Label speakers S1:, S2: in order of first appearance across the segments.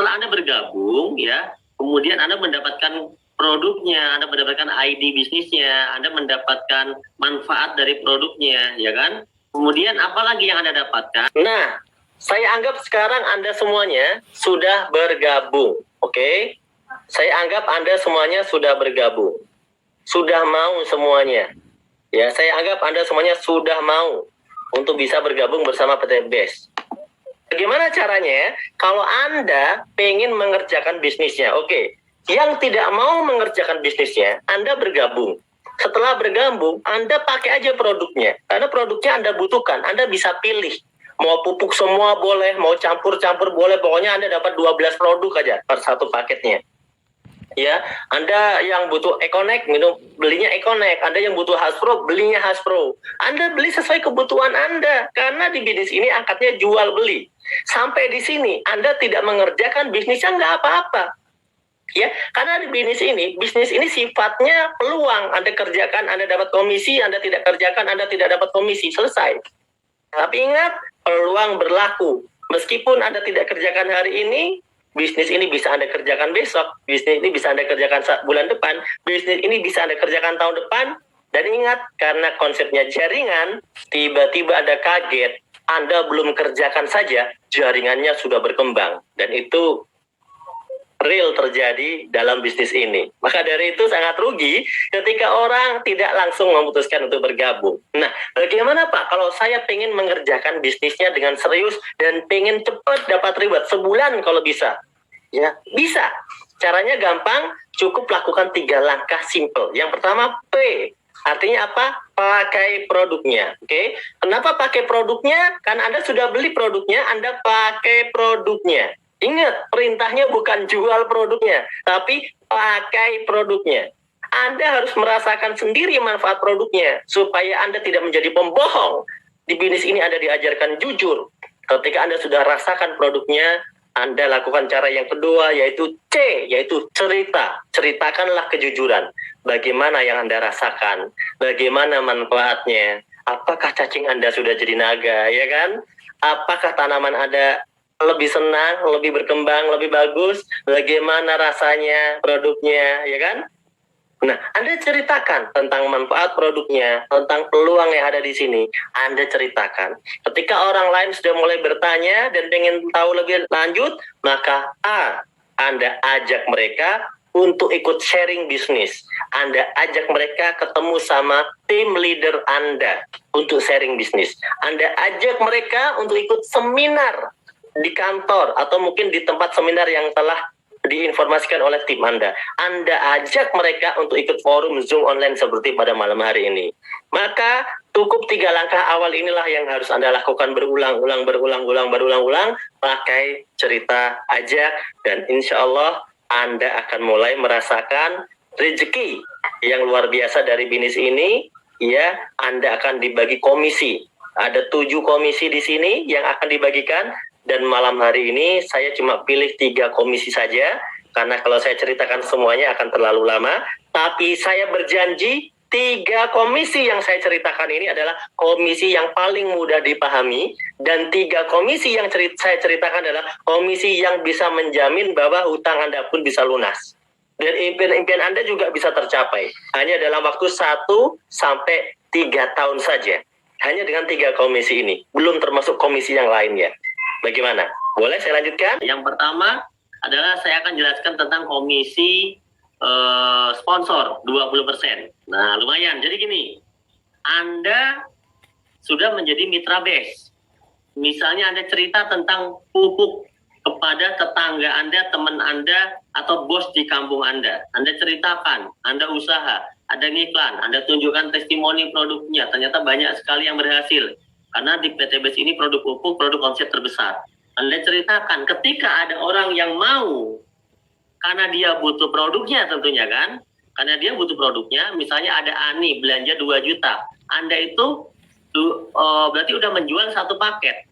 S1: setelah Anda bergabung, ya, kemudian Anda mendapatkan produknya, Anda mendapatkan ID bisnisnya, Anda mendapatkan manfaat dari produknya, ya kan? Kemudian apalagi yang Anda dapatkan? Nah, saya anggap sekarang Anda semuanya sudah bergabung, oke? Saya anggap Anda semuanya sudah bergabung. Sudah mau semuanya. Ya, saya anggap Anda semuanya sudah mau untuk bisa bergabung bersama PT BEST. Bagaimana caranya? Kalau Anda pengen mengerjakan bisnisnya, oke. Yang tidak mau mengerjakan bisnisnya, Anda bergabung. Setelah bergabung, Anda pakai aja produknya. Karena produknya Anda butuhkan, Anda bisa pilih. Mau pupuk semua boleh, mau campur-campur boleh, pokoknya Anda dapat 12 produk aja per satu paketnya. Ya, Anda yang butuh Econek, belinya Econek. Anda yang butuh Hasbro, belinya Hasbro. Anda beli sesuai kebutuhan Anda. Karena di bisnis ini angkatnya jual beli. Sampai di sini, Anda tidak mengerjakan bisnisnya nggak apa-apa. Ya, karena di bisnis ini sifatnya peluang. Anda kerjakan, Anda dapat komisi. Anda tidak kerjakan, Anda tidak dapat komisi. Selesai. Tapi ingat, peluang berlaku. Meskipun Anda tidak kerjakan hari ini, bisnis ini bisa Anda kerjakan besok, bisnis ini bisa Anda kerjakan bulan depan, bisnis ini bisa Anda kerjakan tahun depan. Dan ingat, karena konsepnya jaringan, tiba-tiba Anda kaget, Anda belum kerjakan saja, jaringannya sudah berkembang. Dan itu real terjadi dalam bisnis ini. Maka dari itu sangat rugi ketika orang tidak langsung memutuskan untuk bergabung. Nah, bagaimana Pak kalau saya pengen mengerjakan bisnisnya dengan serius dan pengen cepat dapat reward sebulan kalau bisa? Ya, bisa. Caranya gampang, cukup lakukan 3 langkah simple. Yang pertama, P. Artinya apa? Pakai produknya. Oke. Kenapa pakai produknya? Karena Anda sudah beli produknya, Anda pakai produknya. Ingat, perintahnya bukan jual produknya, tapi pakai produknya. Anda harus merasakan sendiri manfaat produknya, supaya Anda tidak menjadi pembohong. Di bisnis ini Anda diajarkan jujur. Ketika Anda sudah rasakan produknya, Anda lakukan cara yang kedua, yaitu C, yaitu cerita. Ceritakanlah kejujuran. Bagaimana yang Anda rasakan? Bagaimana manfaatnya? Apakah cacing Anda sudah jadi naga, ya kan? Apakah tanaman Anda lebih senang, lebih berkembang, lebih bagus, bagaimana rasanya produknya, ya kan? Nah, Anda ceritakan tentang manfaat produknya, tentang peluang yang ada di sini. Anda ceritakan. Ketika orang lain sudah mulai bertanya dan ingin tahu lebih lanjut, maka A, Anda ajak mereka untuk ikut sharing bisnis. Anda ajak mereka ketemu sama tim leader Anda untuk sharing bisnis. Anda ajak mereka untuk ikut seminar di kantor atau mungkin di tempat seminar yang telah diinformasikan oleh tim Anda. Anda ajak mereka untuk ikut forum Zoom online seperti pada malam hari ini. Maka cukup 3 langkah awal inilah yang harus Anda lakukan berulang-ulang. Pakai cerita, ajak, dan insya Allah Anda akan mulai merasakan rezeki yang luar biasa dari bisnis ini. Ya, Anda akan dibagi komisi. Ada 7 komisi di sini yang akan dibagikan. Dan malam hari ini saya cuma pilih 3 komisi saja, karena kalau saya ceritakan semuanya akan terlalu lama. Tapi saya berjanji 3 komisi yang saya ceritakan ini adalah komisi yang paling mudah dipahami. Dan 3 komisi yang saya ceritakan adalah komisi yang bisa menjamin bahwa hutang Anda pun bisa lunas. Dan impian-impian Anda juga bisa tercapai. Hanya dalam waktu 1 sampai 3 tahun saja. Hanya dengan 3 komisi ini. Belum termasuk komisi yang lainnya. Bagaimana? Boleh saya lanjutkan? Yang pertama adalah saya akan jelaskan tentang komisi sponsor 20%. Nah, lumayan. Jadi gini, Anda sudah menjadi mitra BEST. Misalnya Anda cerita tentang pupuk kepada tetangga Anda, teman Anda, atau bos di kampung Anda. Anda ceritakan, Anda usaha, ada iklan, Anda tunjukkan testimoni produknya. Ternyata banyak sekali yang berhasil. Karena di PT BEST ini produk pupuk, produk konsep terbesar. Anda ceritakan ketika ada orang yang mau, karena dia butuh produknya tentunya kan, karena dia butuh produknya, misalnya ada Ani belanja 2 juta, Anda itu berarti udah menjual 1 paket,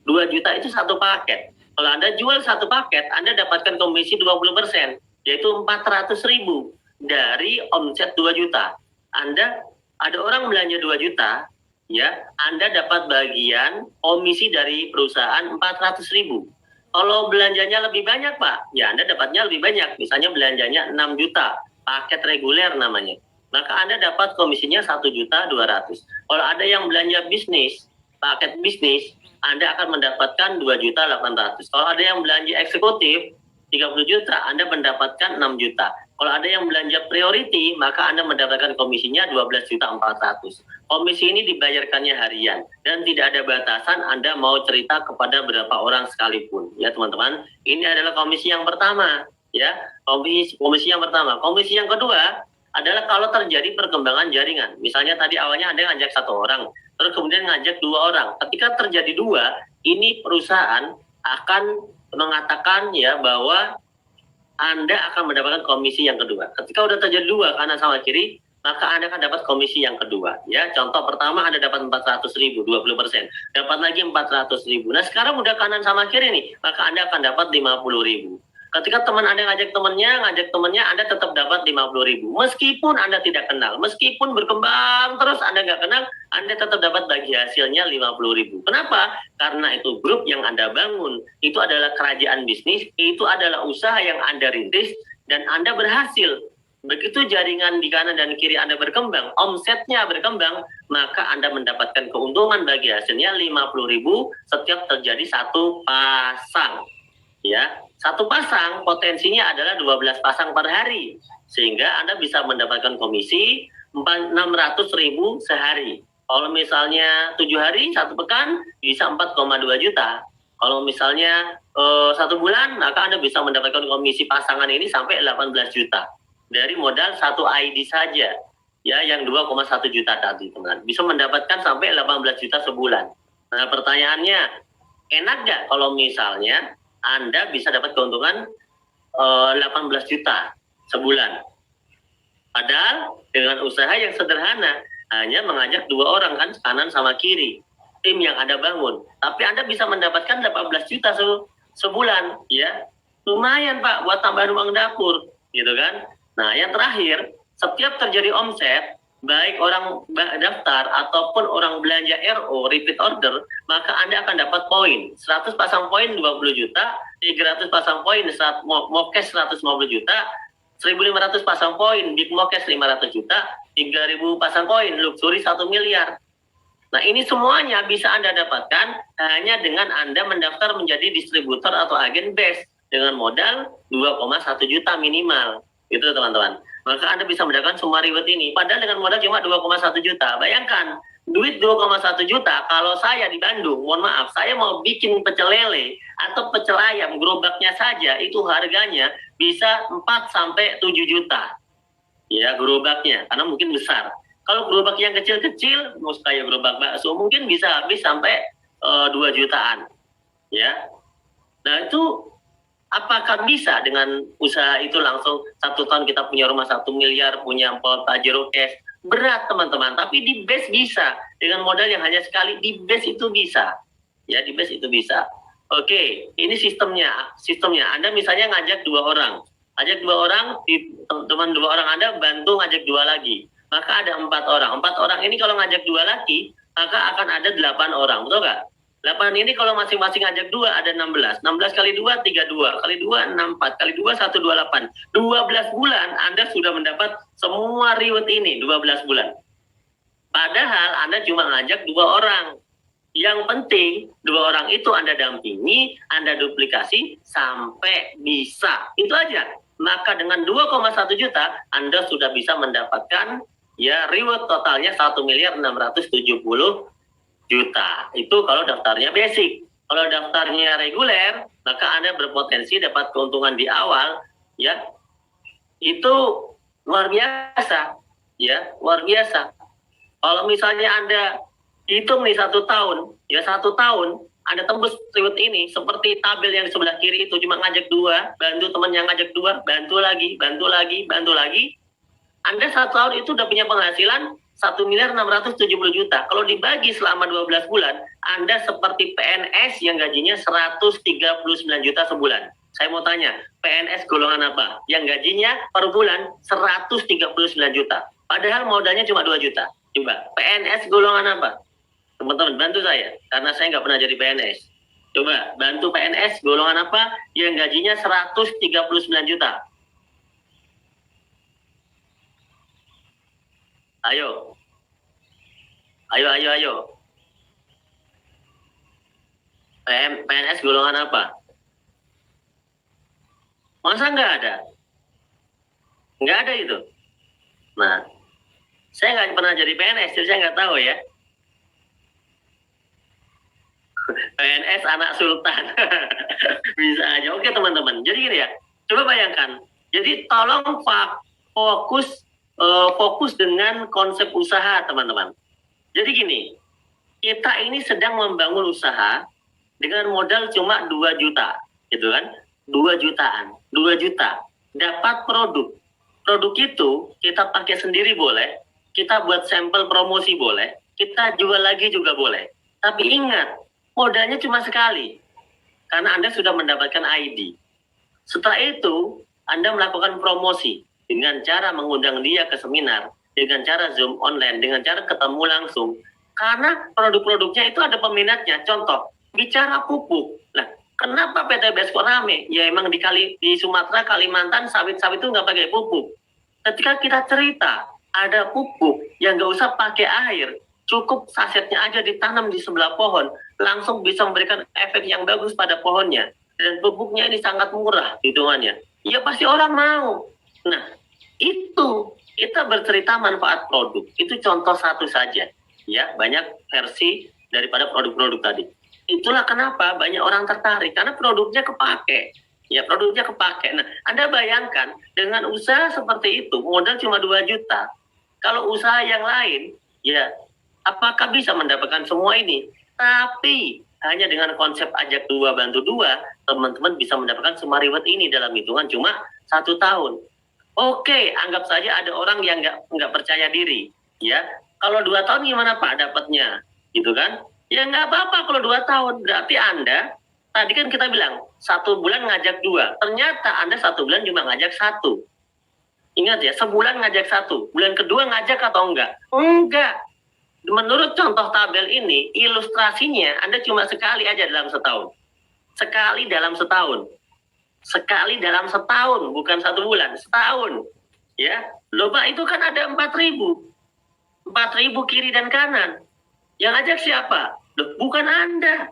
S1: 2 juta itu 1 paket. Kalau Anda jual 1 paket, Anda dapatkan komisi 20%, yaitu 400.000 dari omset 2 juta. Anda ada orang belanja 2 juta, ya, Anda dapat bagian komisi dari perusahaan 400.000. Kalau belanjanya lebih banyak, Pak, ya Anda dapatnya lebih banyak. Misalnya belanjanya 6 juta, paket reguler namanya. Maka Anda dapat komisinya 1.200.000. Kalau ada yang belanja bisnis, paket bisnis, Anda akan mendapatkan 2.800.000. Kalau ada yang belanja eksekutif, 30 juta, Anda mendapatkan 6 juta. Kalau ada yang belanja priority, maka Anda mendapatkan komisinya 12.400.000. Komisi ini dibayarkannya harian dan tidak ada batasan Anda mau cerita kepada berapa orang sekalipun, ya teman-teman. Ini adalah komisi yang pertama, ya. Komisi yang pertama. Komisi yang kedua adalah kalau terjadi perkembangan jaringan. Misalnya tadi awalnya Anda ngajak 1 orang, terus kemudian ngajak 2 orang. Ketika terjadi 2, ini perusahaan akan mengatakan ya bahwa Anda akan mendapatkan komisi yang kedua. Ketika udah terjadi 2 kanan sama kiri, maka Anda akan dapat komisi yang kedua. Ya, contoh pertama Anda dapat 400.000, 20%. Dapat lagi 400.000. Nah, sekarang udah kanan sama kiri nih, maka Anda akan dapat 50.000. Ketika teman Anda ngajak temannya, Anda tetap dapat 50.000. Meskipun Anda tidak kenal, meskipun berkembang terus Anda nggak kenal, Anda tetap dapat bagi hasilnya 50.000. Kenapa? Karena itu grup yang Anda bangun, itu adalah kerajaan bisnis, itu adalah usaha yang Anda rintis, dan Anda berhasil. Begitu jaringan di kanan dan kiri Anda berkembang, omsetnya berkembang, maka Anda mendapatkan keuntungan bagi hasilnya 50.000 setiap terjadi 1 pasang. Ya, 1 pasang potensinya adalah 12 pasang per hari, sehingga Anda bisa mendapatkan komisi 600.000 sehari. Kalau misalnya 7 hari 1 pekan bisa 4,2 juta. Kalau misalnya 1 bulan, maka Anda bisa mendapatkan komisi pasangan ini sampai 18 juta dari modal 1 ID saja, ya, yang 2,1 juta tadi, teman. Bisa mendapatkan sampai 18 juta sebulan. Nah, pertanyaannya, enak nggak kalau misalnya Anda bisa dapat keuntungan 18 juta sebulan? Padahal dengan usaha yang sederhana, hanya mengajak 2 orang kan, kanan sama kiri, tim yang Anda bangun. Tapi Anda bisa mendapatkan 18 juta sebulan, ya. Lumayan, Pak, buat tambahan uang dapur, gitu kan. Nah, yang terakhir, setiap terjadi omset, baik orang daftar ataupun orang belanja RO, repeat order, maka Anda akan dapat poin. 100 pasang poin 20 juta, 300 pasang poin Mokes 150 juta, 1.500 pasang poin Big Mokes 500 juta, 3.000 pasang poin Luxury 1 miliar. Nah, ini semuanya bisa Anda dapatkan hanya dengan Anda mendaftar menjadi distributor atau agen base dengan modal 2,1 juta minimal. Itu teman-teman. Maka Anda bisa mendapatkan semua reward ini. Padahal dengan modal cuma 2,1 juta. Bayangkan, duit 2,1 juta, kalau saya di Bandung, mohon maaf, saya mau bikin pecel lele atau pecel ayam, gerobaknya saja, itu harganya bisa 4-7 juta. Ya, gerobaknya, karena mungkin besar. Kalau gerobak yang kecil-kecil, kayak gerobak bakso, mungkin bisa habis sampai 2 jutaan. Ya. Nah, itu apakah bisa dengan usaha itu langsung 1 tahun kita punya rumah 1 miliar, punya Pajero cash? Berat, teman-teman, tapi di base bisa. Dengan modal yang hanya sekali, di base itu bisa. Ya, di base itu bisa. Oke, ini sistemnya. Anda misalnya ngajak 2 orang. Ajak 2 orang, teman 2 orang Anda bantu ngajak 2 lagi. Maka ada 4 orang. 4 orang ini kalau ngajak 2 lagi, maka akan ada 8 orang. Betul nggak? 8 ini kalau masing-masing ngajak 2 ada 16. 16 kali 2, 32. Kali 2, 64. Kali 2, 128. 12 bulan Anda sudah mendapat semua reward ini, 12 bulan. Padahal Anda cuma ngajak 2 orang. Yang penting 2 orang itu Anda dampingi, Anda duplikasi sampai bisa. Itu aja. Maka dengan 2,1 juta Anda sudah bisa mendapatkan ya reward totalnya 1.670 juta. Itu kalau daftarnya basic. Kalau daftarnya reguler, maka Anda berpotensi dapat keuntungan di awal, ya. Itu luar biasa, ya, luar biasa. Kalau misalnya Anda hitung nih 1 tahun, ya 1 tahun, Anda tembus reward ini seperti tabel yang di sebelah kiri itu, cuma ngajak 2, bantu teman yang ngajak 2, bantu lagi. Anda 1 tahun itu udah punya penghasilan 1.670 juta. Kalau dibagi selama 12 bulan, Anda seperti PNS yang gajinya 139 juta sebulan. Saya mau tanya, PNS golongan apa? Yang gajinya per bulan 139 juta. Padahal modalnya cuma 2 juta. Coba, PNS golongan apa? Teman-teman, bantu saya. Karena saya nggak pernah jadi PNS. Coba, bantu PNS golongan apa yang gajinya 139 juta? Ayo, ayo, ayo, ayo. PNS golongan apa? Masa nggak ada? Nggak ada itu. Nah, saya nggak pernah jadi PNS, jadi saya nggak tahu ya. PNS anak sultan. Bisa aja. Oke teman-teman. Jadi gini ya, coba bayangkan. Jadi tolong fokus fokus dengan konsep usaha teman-teman. Jadi gini, kita ini sedang membangun usaha dengan modal cuma 2 juta, gitu kan? 2 jutaan, 2 juta. Dapat produk. Produk itu kita pakai sendiri boleh, kita buat sampel promosi boleh, kita jual lagi juga boleh. Tapi ingat, modalnya cuma sekali, karena Anda sudah mendapatkan ID. Setelah itu, Anda melakukan promosi dengan cara mengundang dia ke seminar, dengan cara Zoom online, dengan cara ketemu langsung. Karena produk-produknya itu ada peminatnya. Contoh, bicara pupuk. Nah, kenapa PTBS kok rame? Ya emang di Sumatera, Kalimantan, sawit-sawit itu nggak pakai pupuk. Ketika kita cerita, ada pupuk yang nggak usah pakai air, cukup sasetnya aja ditanam di sebelah pohon, langsung bisa memberikan efek yang bagus pada pohonnya. Dan pupuknya ini sangat murah hitungannya. Ya pasti orang mau. Nah, itu kita bercerita manfaat produk. Itu contoh satu saja. Ya, banyak versi daripada produk-produk tadi. Itulah kenapa banyak orang tertarik, karena produknya kepake. Ya, produknya kepake. Nah, Anda bayangkan dengan usaha seperti itu, modal cuma 2 juta. Kalau usaha yang lain, ya apakah bisa mendapatkan semua ini? Tapi hanya dengan konsep ajak 2 bantu 2, teman-teman bisa mendapatkan semua reward ini dalam hitungan cuma 1 tahun. Oke, anggap saja ada orang yang nggak percaya diri, ya. Kalau 2 tahun gimana Pak dapatnya, gitu kan? Ya nggak apa-apa kalau 2 tahun. Berarti Anda, tadi kan kita bilang, 1 bulan ngajak 2. Ternyata Anda 1 bulan cuma ngajak 1. Ingat ya, sebulan ngajak 1. Bulan kedua ngajak atau enggak? Enggak. Menurut contoh tabel ini, ilustrasinya Anda cuma sekali aja dalam setahun. Sekali dalam setahun. Sekali dalam setahun, bukan 1 bulan, setahun. Ya, lomba itu kan ada 4.000. 4.000 kiri dan kanan. Yang ajak siapa? Loh, bukan Anda.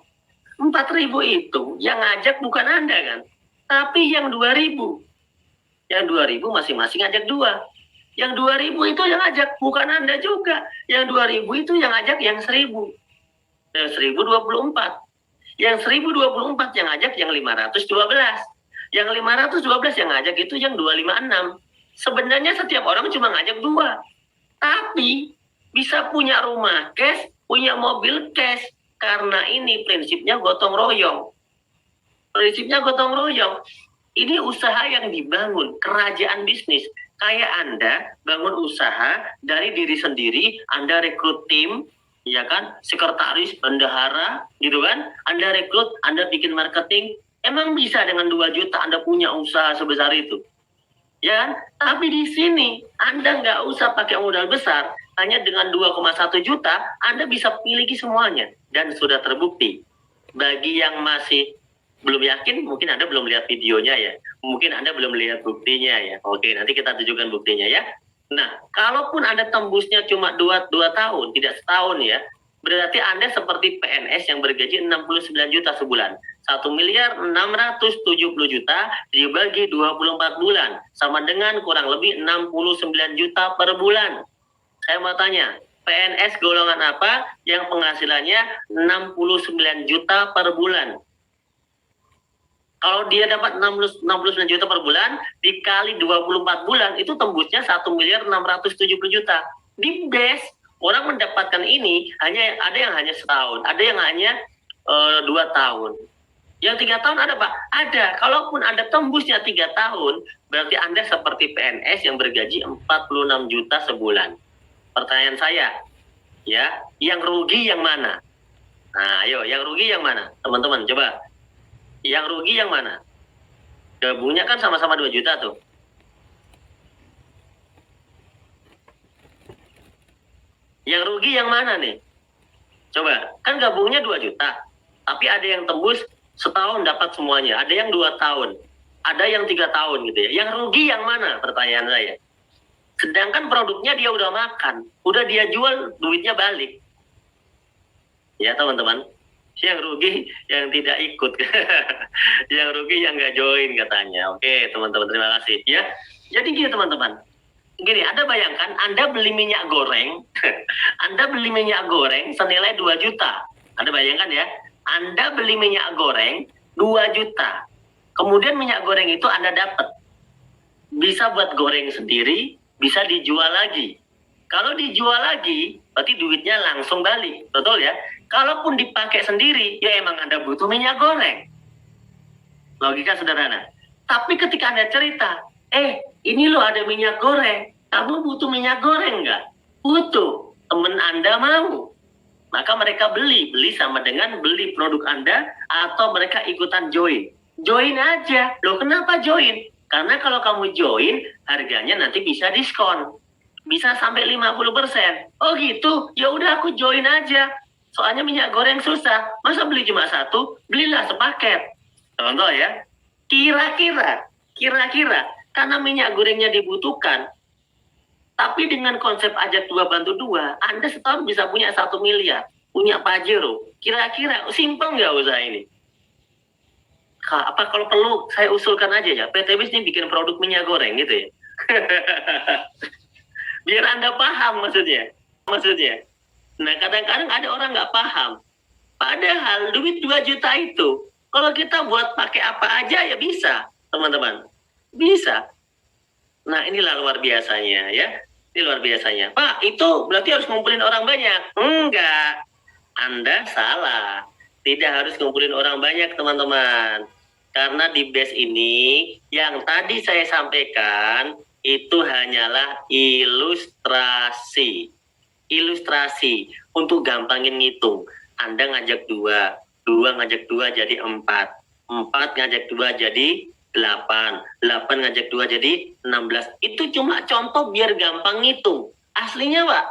S1: 4.000 itu yang ngajak bukan Anda kan? Tapi yang 2.000. Yang 2.000 masing-masing ngajak 2. Yang 2.000 itu yang ajak, bukan Anda juga. Yang 2.000 itu yang ajak yang 1.000. Yang 1.024. Yang 1.024 yang ajak yang 512. Yang 512 yang ngajak itu yang 256. Sebenarnya setiap orang cuma ngajak 2. Tapi bisa punya rumah cash, punya mobil cash. Karena ini prinsipnya gotong royong. Prinsipnya gotong royong. Ini usaha yang dibangun, kerajaan bisnis. Kayak Anda bangun usaha dari diri sendiri, Anda rekrut tim, ya kan, sekretaris, bendahara, gitu kan. Anda rekrut, Anda bikin marketing, emang bisa dengan 2 juta Anda punya usaha sebesar itu. Ya kan? Tapi di sini Anda nggak usah pakai modal besar, hanya dengan 2,1 juta Anda bisa miliki semuanya. Dan sudah terbukti. Bagi yang masih belum yakin, mungkin Anda belum lihat videonya ya. Mungkin Anda belum lihat buktinya ya. Oke, nanti kita tunjukkan buktinya ya. Nah, kalaupun Anda tembusnya cuma 2 tahun, tidak setahun ya, berarti Anda seperti PNS yang bergaji 69 juta sebulan. 1.670.000.000 dibagi 24 bulan. Sama dengan kurang lebih 69 juta per bulan. Saya mau tanya, PNS golongan apa yang penghasilannya 69 juta per bulan? Kalau dia dapat 69 juta per bulan, dikali 24 bulan, itu tembusnya 1.670.000.000. Di base, orang mendapatkan ini, ada yang hanya setahun, ada yang hanya 2 tahun. Yang 3 tahun ada Pak? Ada. Kalaupun Anda tembusnya 3 tahun, berarti Anda seperti PNS yang bergaji 46 juta sebulan. Pertanyaan saya, ya, yang rugi yang mana? Nah, ayo, yang rugi yang mana? Teman-teman, coba. Yang rugi yang mana? Gabungnya kan sama-sama 2 juta tuh. Yang rugi yang mana nih? Coba, kan gabungnya 2 juta. Tapi ada yang tembus setahun dapat semuanya, ada yang 2 tahun, ada yang 3 tahun gitu ya. Yang rugi yang mana, pertanyaan saya? Sedangkan produknya dia udah makan, udah dia jual, duitnya balik. Ya teman-teman, yang rugi yang tidak ikut, yang rugi yang nggak join katanya. Oke teman-teman, terima kasih ya. Jadi gini teman-teman, gini, Anda bayangkan Anda beli minyak goreng, Anda beli minyak goreng senilai 2 juta. Anda bayangkan ya, Anda beli minyak goreng 2 juta. Kemudian minyak goreng itu Anda dapat, bisa buat goreng sendiri, bisa dijual lagi. Kalau dijual lagi, berarti duitnya langsung balik, betul ya? Kalaupun dipakai sendiri, ya emang Anda butuh minyak goreng. Logika sederhana. Tapi ketika Anda cerita, ini loh ada minyak goreng, kamu butuh minyak goreng nggak? Butuh. Temen Anda mau. Maka mereka beli sama dengan beli produk Anda, atau mereka ikutan join. Join aja. Loh kenapa join? Karena kalau kamu join, harganya nanti bisa diskon. Bisa sampai 50%. Oh gitu, ya udah aku join aja. Soalnya minyak goreng susah. Masa beli cuma satu? Belilah sepaket. Contoh ya. Kira-kira, karena minyak gorengnya dibutuhkan, tapi dengan konsep ajak 2 bantu 2, Anda setahun bisa punya 1 miliar. Punya Pajero. Kira-kira, simpel nggak usaha ini? Apa kalau perlu, saya usulkan aja ya. PTBis ini bikin produk minyak goreng gitu ya. Biar Anda paham maksudnya. Nah, kadang-kadang ada orang nggak paham. Padahal duit 2 juta itu, kalau kita buat pakai apa aja ya bisa, teman-teman. Bisa. Nah, inilah luar biasanya ya. Ini luar biasanya. Pak, itu berarti harus ngumpulin orang banyak. Enggak. Anda salah. Tidak harus ngumpulin orang banyak, teman-teman. Karena di BES ini, yang tadi saya sampaikan, itu hanyalah ilustrasi. Ilustrasi untuk gampangin ngitung. Anda ngajak 2 ngajak 2 jadi 4 ngajak 2 jadi 8 ngajak 2 jadi 16. Itu cuma contoh biar gampang ngitung. Aslinya Pak,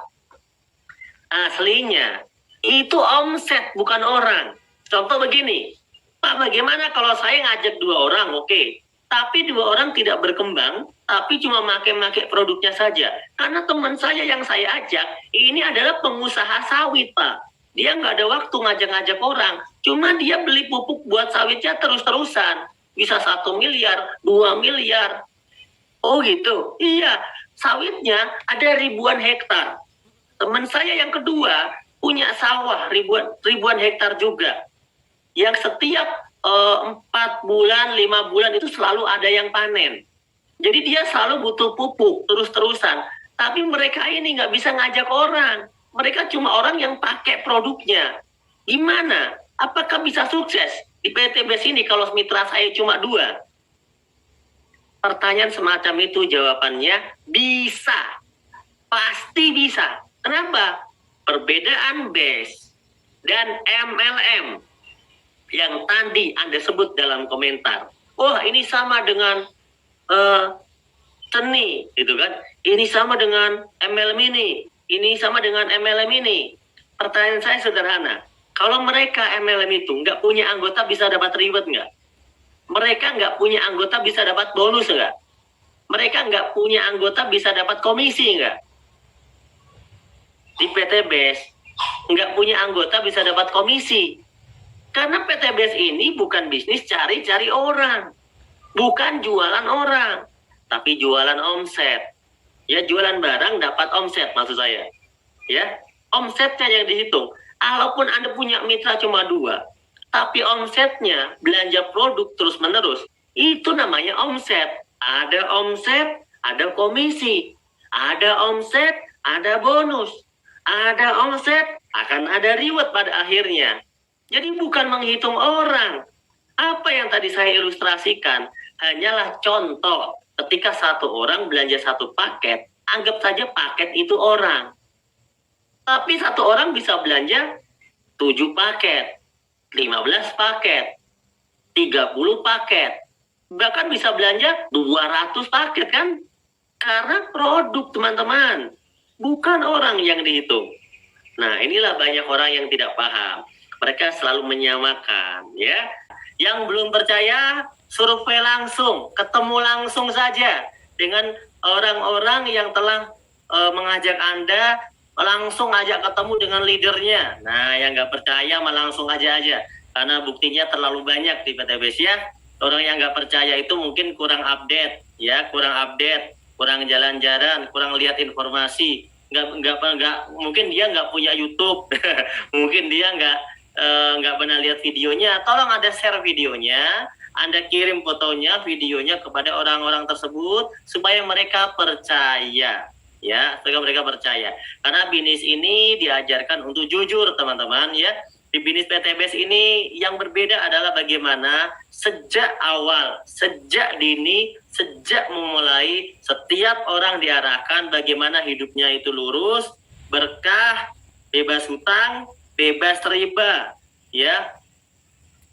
S1: aslinya itu omset bukan orang. Contoh begini, Pak, bagaimana kalau saya ngajak 2 orang, oke, tapi 2 orang tidak berkembang, tapi cuma make produknya saja. Karena teman saya yang saya ajak, ini adalah pengusaha sawit, Pak. Dia nggak ada waktu ngajak-ngajak orang. Cuma dia beli pupuk buat sawitnya terus-terusan. Bisa 1 miliar, 2 miliar. Oh gitu? Iya, sawitnya ada ribuan hektar. Teman saya yang kedua punya sawah ribuan hektar juga. Yang setiap 4 bulan, 5 bulan itu selalu ada yang panen. Jadi dia selalu butuh pupuk terus-terusan. Tapi mereka ini nggak bisa ngajak orang. Mereka cuma orang yang pakai produknya. Gimana? Apakah bisa sukses di PTBis ini kalau mitra saya cuma 2? Pertanyaan semacam itu jawabannya bisa. Pasti bisa. Kenapa? Perbedaan BES dan MLM yang tadi Anda sebut dalam komentar. Wah, ini sama dengan seni, gitu kan? Ini sama dengan MLM ini. Ini sama dengan MLM ini. Pertanyaan saya sederhana. Kalau mereka MLM itu nggak punya anggota bisa dapat reward nggak? Mereka nggak punya anggota bisa dapat bonus nggak? Mereka nggak punya anggota bisa dapat komisi nggak? Di PTBis nggak punya anggota bisa dapat komisi. Karena PTBis ini bukan bisnis cari-cari orang. Bukan jualan orang. Tapi jualan omset. Ya, jualan barang dapat omset maksud saya. Ya, omsetnya yang dihitung. Walaupun Anda punya mitra cuma 2, tapi omsetnya belanja produk terus-menerus, itu namanya omset. Ada omset, ada komisi. Ada omset, ada bonus. Ada omset, akan ada reward pada akhirnya. Jadi bukan menghitung orang. Apa yang tadi saya ilustrasikan hanyalah contoh. Ketika 1 orang belanja 1 paket, anggap saja paket itu orang. Tapi 1 orang bisa belanja 7 paket, 15 paket, 30 paket. Bahkan bisa belanja 200 paket kan? Karena produk, teman-teman. Bukan orang yang dihitung. Nah, inilah banyak orang yang tidak paham. Mereka selalu menyamakan, ya. Yang belum percaya, survei langsung, ketemu langsung saja dengan orang-orang yang telah mengajak Anda, langsung ajak ketemu dengan leadernya. Nah, yang nggak percaya mah langsung aja, karena buktinya terlalu banyak di PTBS, ya. Orang yang nggak percaya itu mungkin kurang update, ya, kurang jalan-jalan, kurang lihat informasi, nggak mungkin dia nggak punya YouTube, mungkin dia nggak pernah lihat videonya. Tolong Anda share videonya, Anda kirim fotonya, videonya kepada orang-orang tersebut supaya mereka percaya, ya, supaya mereka percaya. Karena bisnis ini diajarkan untuk jujur, teman-teman, ya. Di bisnis PTBS ini yang berbeda adalah bagaimana sejak awal, sejak dini, sejak memulai, setiap orang diarahkan bagaimana hidupnya itu lurus, berkah, bebas hutang, bebas riba, ya.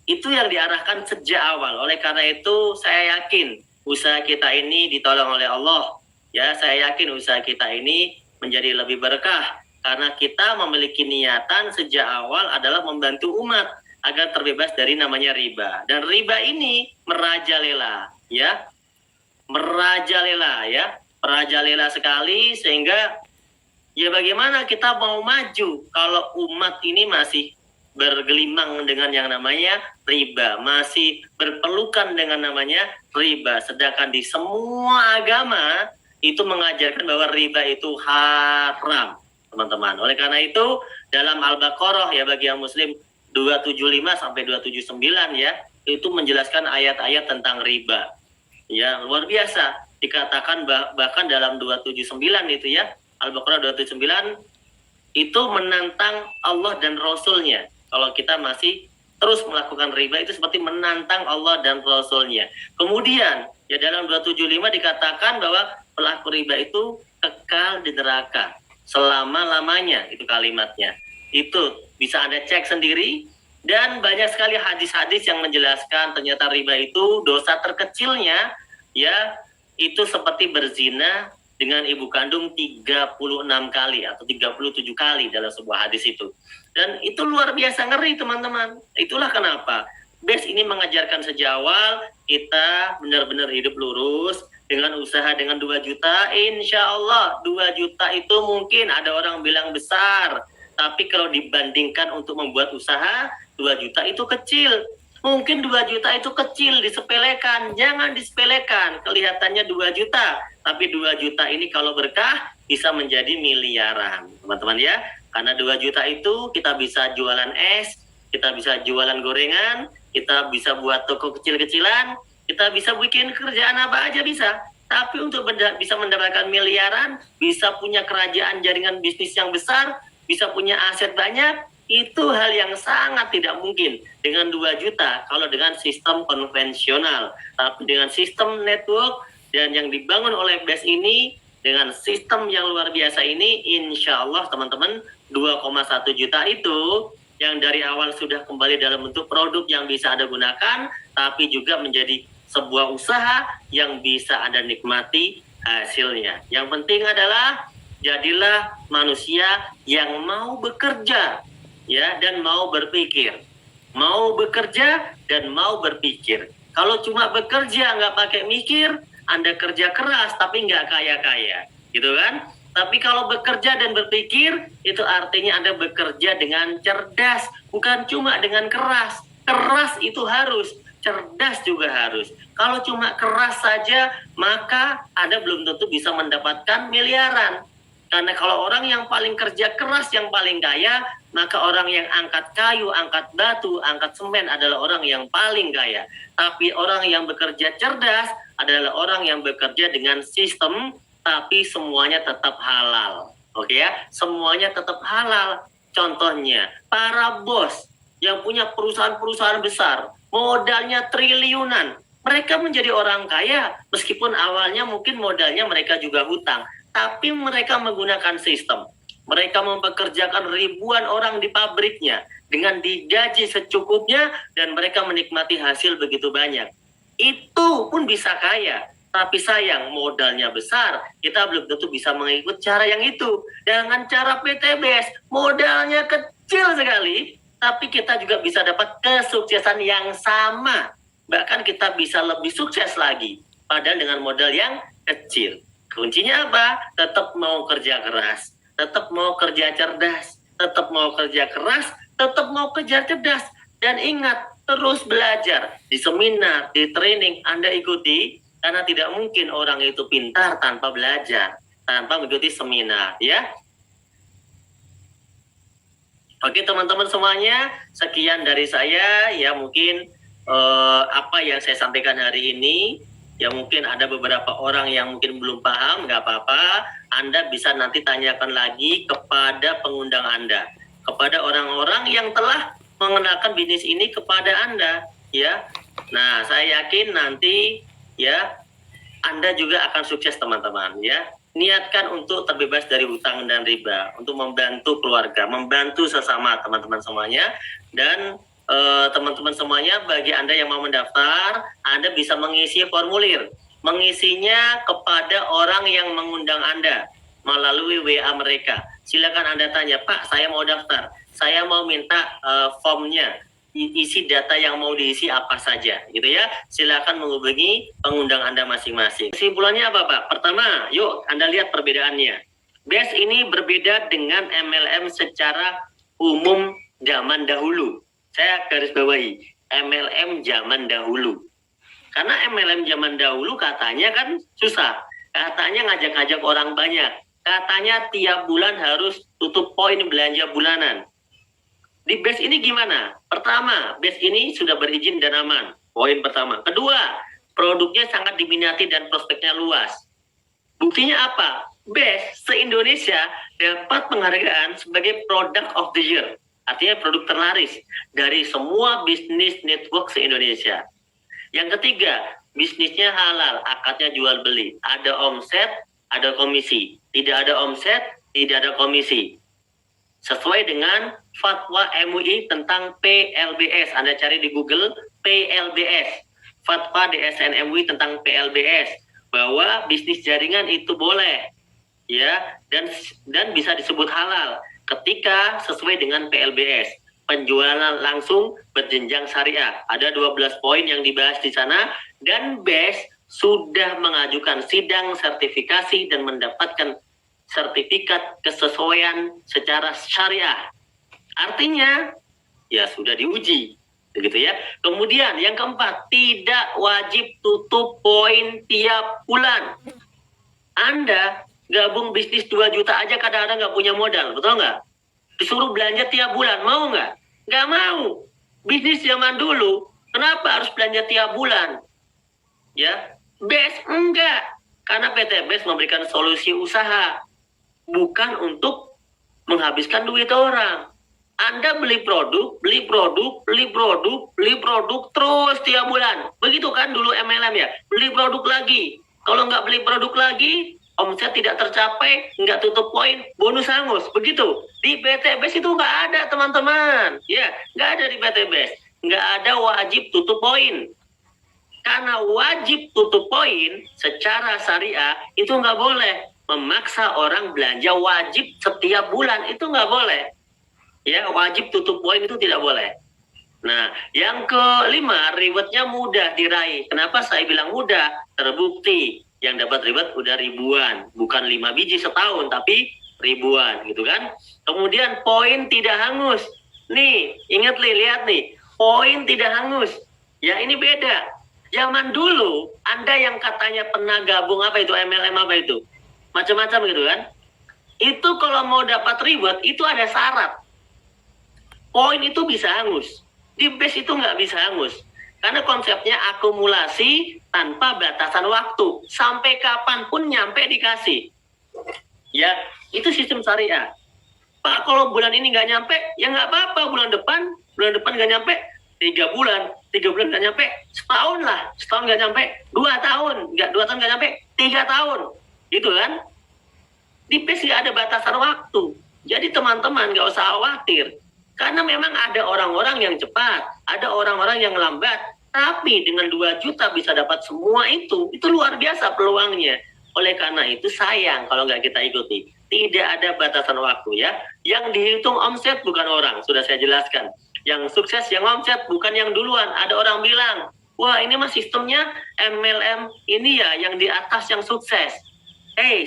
S1: Itu yang diarahkan sejak awal. Oleh karena itu saya yakin usaha kita ini ditolong oleh Allah, ya. Saya yakin usaha kita ini menjadi lebih berkah karena kita memiliki niatan sejak awal adalah membantu umat agar terbebas dari namanya riba. Dan riba ini merajalela, ya. Merajalela, ya. Merajalela sekali sehingga ya bagaimana kita mau maju kalau umat ini masih bergelimang dengan yang namanya riba, masih berpelukan dengan namanya riba. Sedangkan di semua agama itu mengajarkan bahwa riba itu haram, teman-teman. Oleh karena itu dalam Al-Baqarah, ya, bagi yang muslim 275 sampai 279, ya, itu menjelaskan ayat-ayat tentang riba. Ya, luar biasa. Dikatakan bahkan dalam 279 itu, ya, Al-Baqarah 279 itu menantang Allah dan Rasulnya. Kalau kita masih terus melakukan riba itu seperti menantang Allah dan Rasulnya. Kemudian ya dalam 275 dikatakan bahwa pelaku riba itu kekal di neraka selama-lamanya, itu kalimatnya. Itu bisa Anda cek sendiri. Dan banyak sekali hadis-hadis yang menjelaskan ternyata riba itu dosa terkecilnya, ya, itu seperti berzina dengan ibu kandung 36 kali atau 37 kali dalam sebuah hadis itu. Dan itu luar biasa ngeri, teman-teman. Itulah kenapa BES ini mengajarkan sejak awal kita benar-benar hidup lurus dengan usaha dengan 2 juta. Insya Allah 2 juta itu mungkin ada orang bilang besar, tapi kalau dibandingkan untuk membuat usaha 2 juta itu kecil. Mungkin 2 juta itu kecil, disepelekan. Jangan disepelekan. Kelihatannya 2 juta. Tapi 2 juta ini kalau berkah bisa menjadi miliaran, teman-teman, ya. Karena 2 juta itu kita bisa jualan es, kita bisa jualan gorengan, kita bisa buat toko kecil-kecilan, kita bisa bikin kerjaan apa aja bisa. Tapi untuk bisa mendapatkan miliaran, bisa punya kerajaan jaringan bisnis yang besar, bisa punya aset banyak, itu hal yang sangat tidak mungkin dengan 2 juta kalau dengan sistem konvensional. Tapi dengan sistem network dan yang dibangun oleh BES ini, dengan sistem yang luar biasa ini, insya Allah teman-teman 2,1 juta itu yang dari awal sudah kembali dalam bentuk produk yang bisa Anda gunakan, tapi juga menjadi sebuah usaha yang bisa Anda nikmati hasilnya. Yang penting adalah jadilah manusia yang mau bekerja, ya, dan mau berpikir. Mau bekerja dan mau berpikir. Kalau cuma bekerja nggak pakai mikir, Anda kerja keras tapi nggak kaya-kaya, gitu kan? Tapi kalau bekerja dan berpikir, itu artinya Anda bekerja dengan cerdas, bukan cuma dengan keras. Keras itu harus, cerdas juga harus. Kalau cuma keras saja, maka Anda belum tentu bisa mendapatkan miliaran. Karena kalau orang yang paling kerja keras yang paling kaya, maka orang yang angkat kayu, angkat batu, angkat semen adalah orang yang paling kaya. Tapi orang yang bekerja cerdas adalah orang yang bekerja dengan sistem, tapi semuanya tetap halal. Oke, ya, semuanya tetap halal. Contohnya, para bos yang punya perusahaan-perusahaan besar, modalnya triliunan, mereka menjadi orang kaya meskipun awalnya mungkin modalnya mereka juga hutang. Tapi mereka menggunakan sistem. Mereka mempekerjakan ribuan orang di pabriknya dengan digaji secukupnya dan mereka menikmati hasil begitu banyak. Itu pun bisa kaya. Tapi sayang modalnya besar, kita belum tentu bisa mengikut cara yang itu. Dengan cara PTBS, modalnya kecil sekali, tapi kita juga bisa dapat kesuksesan yang sama. Bahkan kita bisa lebih sukses lagi, padahal dengan modal yang kecil. Kuncinya apa? Tetap mau kerja keras, tetap mau kerja cerdas, tetap mau kerja keras, tetap mau kerja cerdas. Dan ingat, terus belajar. Di seminar, di training, Anda ikuti, karena tidak mungkin orang itu pintar tanpa belajar, tanpa mengikuti seminar, ya. Oke teman-teman semuanya, sekian dari saya, ya mungkin apa yang saya sampaikan hari ini, ya mungkin ada beberapa orang yang mungkin belum paham, nggak apa-apa, Anda bisa nanti tanyakan lagi kepada pengundang Anda, kepada orang-orang yang telah mengenalkan bisnis ini kepada Anda, ya. Nah, saya yakin nanti, ya, Anda juga akan sukses teman-teman, ya. Niatkan untuk terbebas dari hutang dan riba, untuk membantu keluarga, membantu sesama teman-teman semuanya. Dan teman-teman semuanya, bagi Anda yang mau mendaftar, Anda bisa mengisi formulir, mengisinya kepada orang yang mengundang Anda melalui WA mereka. Silakan Anda tanya, Pak, saya mau daftar, saya mau minta formnya, isi data yang mau diisi apa saja, gitu ya. Silakan menghubungi pengundang Anda masing-masing. Kesimpulannya apa, Pak? Pertama, yuk Anda lihat perbedaannya. BES ini berbeda dengan MLM secara umum zaman dahulu. Saya garis bawahi, MLM zaman dahulu. Karena MLM zaman dahulu katanya kan susah. Katanya ngajak-ngajak orang banyak. Katanya tiap bulan harus tutup poin belanja bulanan. Di BES ini gimana? Pertama, BES ini sudah berizin dan aman. Poin pertama. Kedua, produknya sangat diminati dan prospeknya luas. Buktinya apa? BES se-Indonesia dapat penghargaan sebagai Product of the Year. Artinya produk terlaris dari semua bisnis network se-Indonesia. Yang ketiga, bisnisnya halal, akadnya jual beli. Ada omset, ada komisi. Tidak ada omset, tidak ada komisi. Sesuai dengan fatwa MUI tentang PLBS. Anda cari di Google PLBS. Fatwa DSN MUI tentang PLBS. Bahwa bisnis jaringan itu boleh. Ya, dan bisa disebut halal ketika sesuai dengan PLBS. Penjualan langsung berjenjang syariah. Ada 12 poin yang dibahas di sana. Dan BES sudah mengajukan sidang sertifikasi dan mendapatkan sertifikat kesesuaian secara syariah. Artinya, ya sudah diuji. Begitu ya. Kemudian yang keempat, tidak wajib tutup poin tiap bulan. Anda gabung bisnis 2 juta aja kadang-kadang nggak punya modal, betul nggak? Disuruh belanja tiap bulan, mau nggak? Nggak mau. Bisnis zaman dulu, kenapa harus belanja tiap bulan? Ya, BES enggak. Karena PT BES memberikan solusi usaha. Bukan untuk menghabiskan duit orang. Anda beli produk, terus tiap bulan. Begitu kan dulu MLM ya? Beli produk lagi. Kalau nggak beli produk lagi, omset tidak tercapai, nggak tutup poin, bonus hangus. Begitu. Di PT BES itu nggak ada, teman-teman. Ya, nggak ada di PT BES. Nggak ada wajib tutup poin. Karena wajib tutup poin secara syariah itu nggak boleh. Memaksa orang belanja wajib setiap bulan itu nggak boleh. Ya, wajib tutup poin itu tidak boleh. Nah, yang kelima, rewardnya mudah diraih. Kenapa saya bilang mudah? Terbukti yang dapat reward udah ribuan, bukan 5 biji setahun, tapi ribuan, gitu kan? Kemudian poin tidak hangus. Nih, ingat lihat nih, poin tidak hangus. Ya, ini beda. Zaman dulu, Anda yang katanya pernah gabung apa itu MLM apa itu? Macam-macam gitu kan. Itu kalau mau dapat reward itu ada syarat. Poin itu bisa hangus. Di BES itu nggak bisa hangus. Karena konsepnya akumulasi tanpa batasan waktu. Sampai kapanpun nyampe dikasih. Ya, itu sistem syariah. Pak, kalau bulan ini nggak nyampe, ya nggak apa-apa. Bulan depan nggak nyampe, 3 bulan nggak nyampe, setahun nggak nyampe, 2 tahun nggak nyampe, 3 tahun. Gitu kan? Di BES nggak ada batasan waktu. Jadi teman-teman nggak usah khawatir. Karena memang ada orang-orang yang cepat, ada orang-orang yang lambat. Tapi dengan 2 juta bisa dapat semua itu luar biasa peluangnya. Oleh karena itu sayang kalau nggak kita ikuti. Tidak ada batasan waktu ya. Yang dihitung omset bukan orang, sudah saya jelaskan. Yang sukses yang omset, bukan yang duluan. Ada orang bilang, wah ini mah sistemnya MLM ini ya yang di atas yang sukses.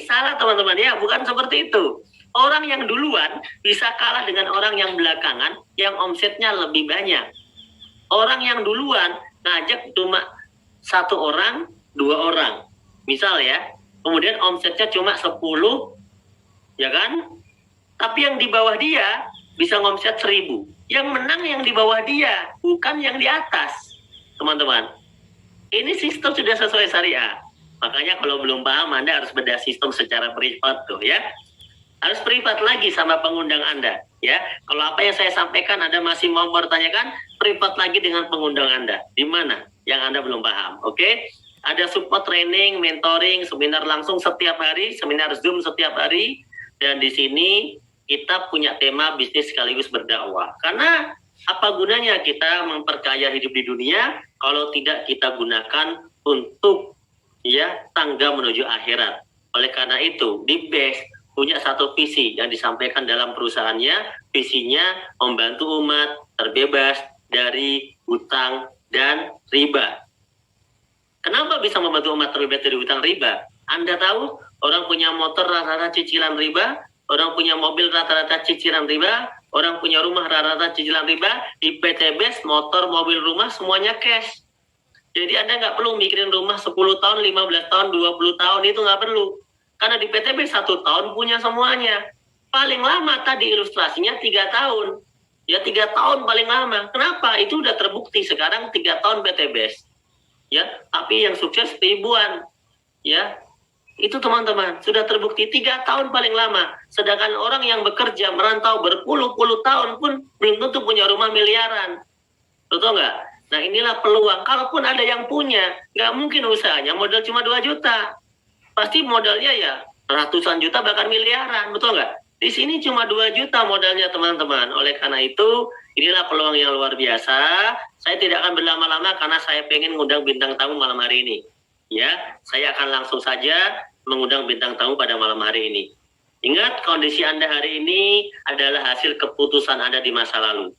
S1: Salah teman-teman ya, bukan seperti itu. Orang yang duluan bisa kalah dengan orang yang belakangan yang omsetnya lebih banyak. Orang yang duluan ngajak cuma satu orang, dua orang. Misal ya, kemudian omsetnya cuma 10, ya kan? Tapi yang di bawah dia bisa ngomset 1000. Yang menang yang di bawah dia, bukan yang di atas. Teman-teman, ini sistem sudah sesuai syariah. Makanya kalau belum paham, Anda harus bedah sistem secara privat tuh ya. Harus privat lagi sama pengundang Anda ya. Kalau apa yang saya sampaikan Anda masih mau bertanyakan, privat lagi dengan pengundang Anda. Di mana yang Anda belum paham, oke? Ada support training, mentoring, seminar langsung setiap hari, seminar Zoom setiap hari. Dan di sini kita punya tema bisnis sekaligus berdakwah. Karena apa gunanya kita memperkaya hidup di dunia kalau tidak kita gunakan untuk ya tangga menuju akhirat. Oleh karena itu, di BEST punya satu visi yang disampaikan dalam perusahaannya. Visinya membantu umat terbebas dari hutang dan riba. Kenapa bisa membantu umat terbebas dari hutang riba? Anda tahu orang punya motor rata-rata cicilan riba, orang punya mobil rata-rata cicilan riba, orang punya rumah rata-rata cicilan riba. Di PT BEST motor, mobil, rumah semuanya cash. Jadi Anda nggak perlu mikirin rumah 10 tahun, 15 tahun, 20 tahun, itu nggak perlu. Karena di PT BEST 1 tahun punya semuanya. Paling lama tadi ilustrasinya 3 tahun. Ya 3 tahun paling lama. Kenapa? Itu udah terbukti sekarang 3 tahun PT BEST. Ya, tapi yang sukses ribuan. Ya, itu teman-teman sudah terbukti 3 tahun paling lama. Sedangkan orang yang bekerja merantau berpuluh-puluh tahun pun belum tentu punya rumah miliaran. Betul nggak? Nah inilah peluang. Kalaupun ada yang punya, nggak mungkin usahanya modal cuma 2 juta. Pasti modalnya ya ratusan juta bahkan miliaran. Betul nggak? Di sini cuma 2 juta modalnya teman-teman. Oleh karena itu inilah peluang yang luar biasa. Saya tidak akan berlama-lama karena saya pengen ngundang bintang tamu malam hari ini. Ya, saya akan langsung saja mengundang bintang tamu pada malam hari ini. Ingat, kondisi Anda hari ini adalah hasil keputusan Anda di masa lalu.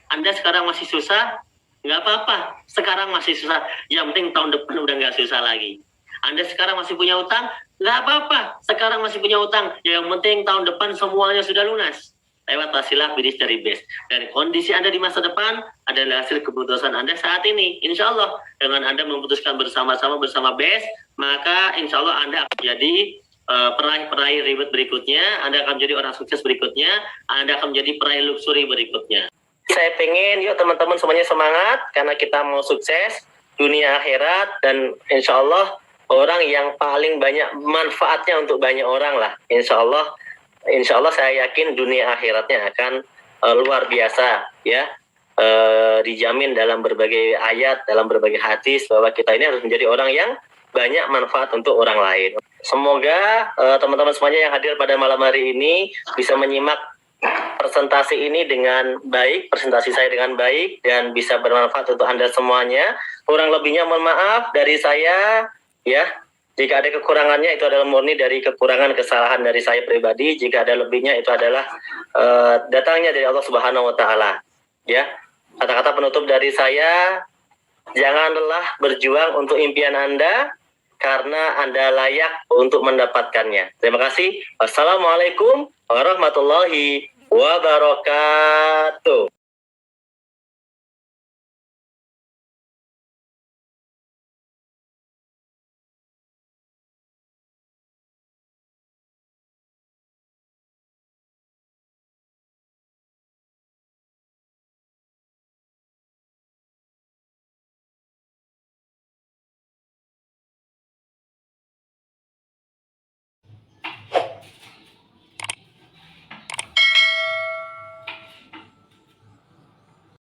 S1: Anda sekarang masih susah, nggak apa-apa. Sekarang masih susah, yang penting tahun depan udah nggak susah lagi. Anda sekarang masih punya utang, nggak apa-apa. Sekarang masih punya utang, yang penting tahun depan semuanya sudah lunas. Lewat wasilah bisnis dari BEST. Dan kondisi Anda di masa depan adalah hasil keputusan Anda saat ini. Insya Allah, dengan Anda memutuskan bersama-sama bersama BEST, maka insya Allah Anda akan menjadi peraih ribet berikutnya, Anda akan menjadi orang sukses berikutnya, Anda akan menjadi peraih luxury berikutnya. Saya pengen, yuk teman-teman semuanya semangat, karena kita mau sukses dunia akhirat, dan insya Allah orang yang paling banyak manfaatnya untuk banyak orang lah. Insya Allah saya yakin dunia akhiratnya akan luar biasa ya. Dijamin dalam berbagai ayat, dalam berbagai hadis bahwa kita ini harus menjadi orang yang banyak manfaat untuk orang lain. Semoga teman-teman semuanya yang hadir pada malam hari ini bisa menyimak presentasi ini dengan baik, presentasi saya dengan baik, dan bisa bermanfaat untuk Anda semuanya. Kurang lebihnya mohon maaf dari saya ya. Jika ada kekurangannya itu adalah murni dari kekurangan kesalahan dari saya pribadi. Jika ada lebihnya itu adalah datangnya dari Allah Subhanahu wa taala. Ya. Kata-kata penutup dari saya, jangan lelah berjuang untuk impian Anda karena Anda layak untuk mendapatkannya. Terima kasih. Wassalamualaikum warahmatullahi wabarakatuh.